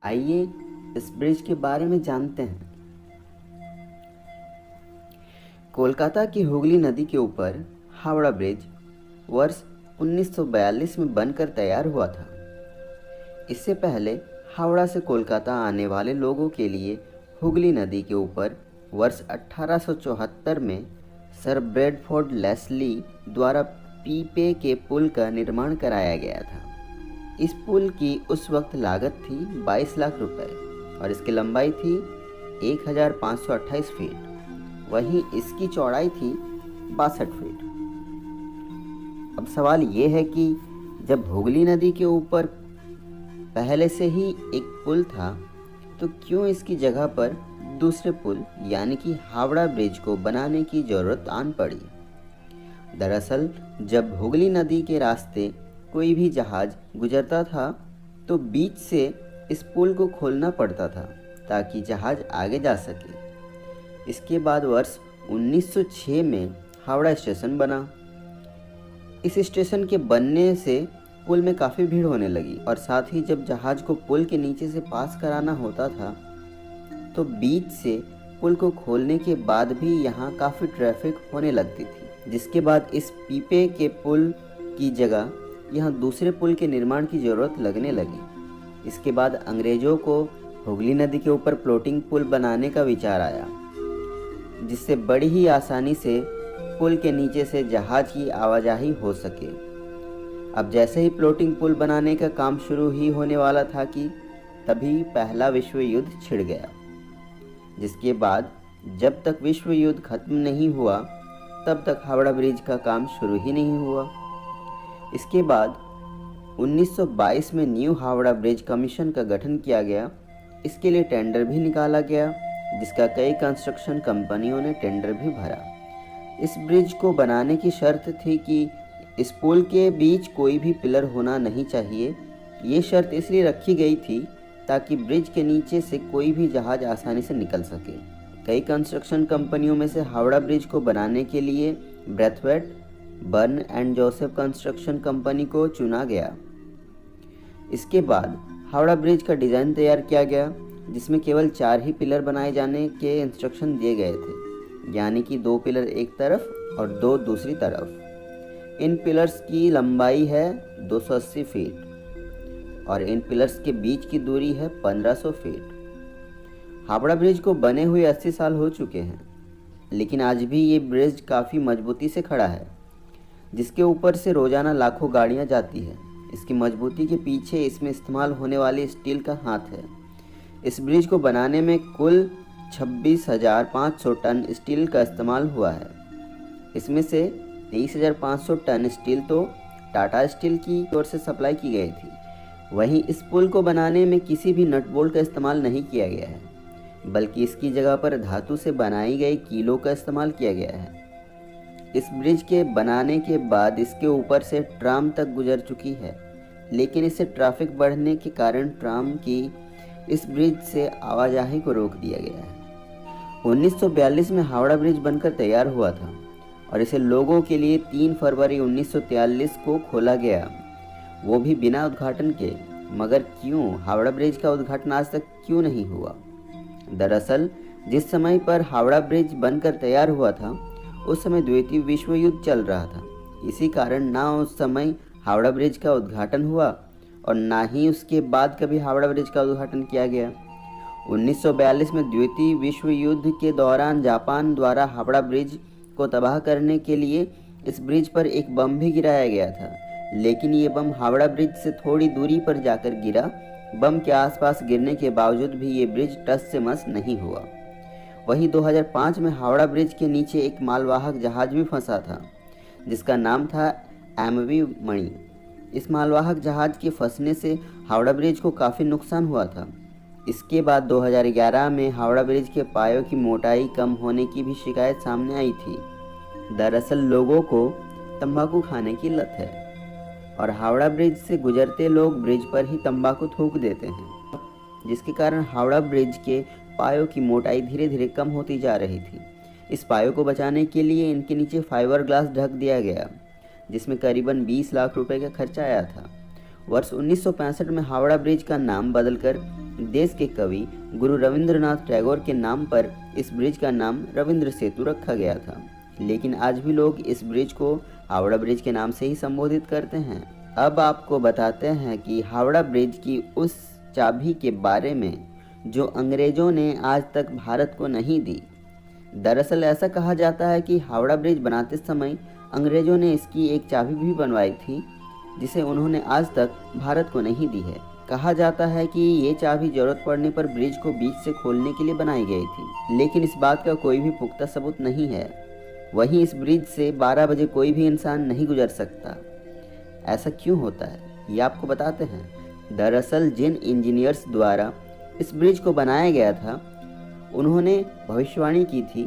आइए इस ब्रिज के बारे में जानते हैं। कोलकाता की हुगली नदी के ऊपर हावड़ा ब्रिज वर्ष 1942 में बनकर तैयार हुआ था। इससे पहले हावड़ा से कोलकाता आने वाले लोगों के लिए हुगली नदी के ऊपर वर्ष 1874 में सर ब्रैडफोर्ड लेस्ली द्वारा पीपे के पुल का निर्माण कराया गया था। इस पुल की उस वक्त लागत थी 22 लाख रुपए और इसकी लंबाई थी 1528 फीट। वहीं इसकी चौड़ाई थी 62 फीट। अब सवाल ये है कि जब हुगली नदी के ऊपर पहले से ही एक पुल था तो क्यों इसकी जगह पर दूसरे पुल यानी कि हावड़ा ब्रिज को बनाने की ज़रूरत आन पड़ी। दरअसल जब हुगली नदी के रास्ते कोई भी जहाज़ गुजरता था तो बीच से इस पुल को खोलना पड़ता था ताकि जहाज़ आगे जा सके। इसके बाद वर्ष 1906 में हावड़ा स्टेशन बना। इस स्टेशन के बनने से पुल में काफ़ी भीड़ होने लगी और साथ ही जब जहाज़ को पुल के नीचे से पास कराना होता था तो बीच से पुल को खोलने के बाद भी यहाँ काफ़ी ट्रैफिक होने लगती थी, जिसके बाद इस पीपे के पुल की जगह यहाँ दूसरे पुल के निर्माण की ज़रूरत लगने लगी। इसके बाद अंग्रेज़ों को हुगली नदी के ऊपर फ्लोटिंग पुल बनाने का विचार आया, जिससे बड़ी ही आसानी से पुल के नीचे से जहाज़ की आवाजाही हो सके। अब जैसे ही फ्लोटिंग पुल बनाने का काम शुरू ही होने वाला था कि तभी पहला विश्व युद्ध छिड़ गया, जिसके बाद जब तक विश्व युद्ध खत्म नहीं हुआ तब तक हावड़ा ब्रिज का काम शुरू ही नहीं हुआ। इसके बाद 1922 में न्यू हावड़ा ब्रिज कमीशन का गठन किया गया। इसके लिए टेंडर भी निकाला गया, जिसका कई कंस्ट्रक्शन कंपनियों ने टेंडर भी भरा। इस ब्रिज को बनाने की शर्त थी कि इस पुल के बीच कोई भी पिलर होना नहीं चाहिए। ये शर्त इसलिए रखी गई थी ताकि ब्रिज के नीचे से कोई भी जहाज़ आसानी से निकल सके। कई कंस्ट्रक्शन कंपनियों में से हावड़ा ब्रिज को बनाने के लिए Brathwaite, burn and Joseph construction company को चुना गया। इसके बाद हावड़ा ब्रिज का डिज़ाइन तैयार किया गया, जिसमें केवल 4 ही पिलर बनाए जाने के इंस्ट्रक्शन दिए गए थे, यानी कि 2 पिलर एक तरफ और 2 दूसरी तरफ। इन पिलर्स की लंबाई है 280 फीट और इन पिलर्स के बीच की दूरी है 1500 फीट। हावड़ा ब्रिज को बने हुए 80 साल हो चुके हैं, लेकिन आज भी ये ब्रिज काफ़ी मजबूती से खड़ा है, जिसके ऊपर से रोज़ाना लाखों गाड़ियाँ जाती हैं। इसकी मजबूती के पीछे इसमें इस्तेमाल होने वाली स्टील का हाथ है। इस ब्रिज को बनाने में कुल 26,500 टन स्टील का इस्तेमाल हुआ है। इसमें से 23,500 टन स्टील तो टाटा स्टील की ओर से सप्लाई की गई थी। वहीं इस पुल को बनाने में किसी भी नट बोल्ट का इस्तेमाल नहीं किया गया है, बल्कि इसकी जगह पर धातु से बनाई गई कीलों का इस्तेमाल किया गया है। इस ब्रिज के बनाने के बाद इसके ऊपर से ट्राम तक गुजर चुकी है, लेकिन इससे ट्रैफिक बढ़ने के कारण ट्राम की इस ब्रिज से आवाजाही को रोक दिया गया है। 1942 में हावड़ा ब्रिज बनकर तैयार हुआ था और इसे लोगों के लिए 3 फरवरी 1943 को खोला गया, वो भी बिना उद्घाटन के। मगर क्यों हावड़ा ब्रिज का उद्घाटन आज तक क्यों नहीं हुआ? दरअसल जिस समय पर हावड़ा ब्रिज बनकर तैयार हुआ था उस समय द्वितीय विश्व युद्ध चल रहा था। इसी कारण ना उस समय हावड़ा ब्रिज का उद्घाटन हुआ और ना ही उसके बाद कभी हावड़ा ब्रिज का उद्घाटन किया गया। 1942 में द्वितीय विश्व युद्ध के दौरान जापान द्वारा हावड़ा ब्रिज को तबाह करने के लिए इस ब्रिज पर एक बम भी गिराया गया था, लेकिन ये बम हावड़ा ब्रिज से थोड़ी दूरी पर जाकर गिरा। बम के आसपास गिरने के बावजूद भी ये ब्रिज टस से मस नहीं हुआ। वहीं 2005 में हावड़ा ब्रिज के नीचे एक मालवाहक जहाज़ भी फंसा था, जिसका नाम था एमवी मणि। इस मालवाहक जहाज़ के फंसने से हावड़ा ब्रिज को काफ़ी नुकसान हुआ था। इसके बाद 2011 में हावड़ा ब्रिज के पायों की मोटाई कम होने की भी शिकायत सामने आई थी। दरअसल लोगों को तंबाकू खाने की लत है और हावड़ा ब्रिज से गुजरते लोग ब्रिज पर ही तंबाकू थूक देते हैं, जिसके कारण हावड़ा ब्रिज के पायों की मोटाई धीरे धीरे कम होती जा रही थी। इस पायों को बचाने के लिए इनके नीचे फाइबर ग्लास ढक दिया गया, जिसमें करीबन 20 लाख रुपए का खर्चा आया था। वर्ष 1965 में हावड़ा ब्रिज का नाम बदलकर देश के कवि गुरु रविंद्रनाथ टैगोर के नाम पर इस ब्रिज का नाम रविंद्र सेतु रखा गया था। लेकिन आज भी लोग इस ब्रिज को हावड़ा ब्रिज के नाम से ही संबोधित करते हैं। अब आपको बताते हैं कि हावड़ा ब्रिज की उस चाबी के बारे में जो अंग्रेजों ने आज तक भारत को नहीं दी। दरअसल ऐसा कहा जाता है कि हावड़ा ब्रिज बनाते समय अंग्रेजों ने इसकी एक चाबी भी बनवाई थी, जिसे उन्होंने आज तक भारत को नहीं दी है। कहा जाता है कि ये चाबी जरूरत पड़ने पर ब्रिज को बीच से खोलने के लिए बनाई गई थी, लेकिन इस बात का कोई भी पुख्ता सबूत नहीं है। वहीं इस ब्रिज से 12 बजे कोई भी इंसान नहीं गुजर सकता। ऐसा क्यों होता है, ये आपको बताते हैं। दरअसल जिन इंजीनियर्स द्वारा इस ब्रिज को बनाया गया था, उन्होंने भविष्यवाणी की थी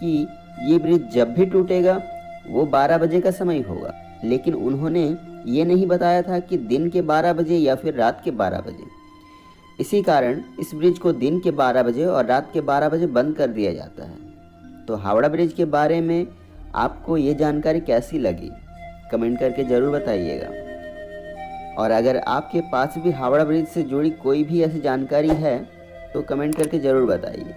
कि ये ब्रिज जब भी टूटेगा वो 12 बजे का समय होगा, लेकिन उन्होंने ये नहीं बताया था कि दिन के 12 बजे या फिर रात के 12 बजे। इसी कारण इस ब्रिज को दिन के 12 बजे और रात के 12 बजे बंद कर दिया जाता है। तो हावड़ा ब्रिज के बारे में आपको ये जानकारी कैसी लगी, कमेंट करके ज़रूर बताइएगा। और अगर आपके पास भी हावड़ा ब्रिज से जुड़ी कोई भी ऐसी जानकारी है तो कमेंट करके ज़रूर बताइए।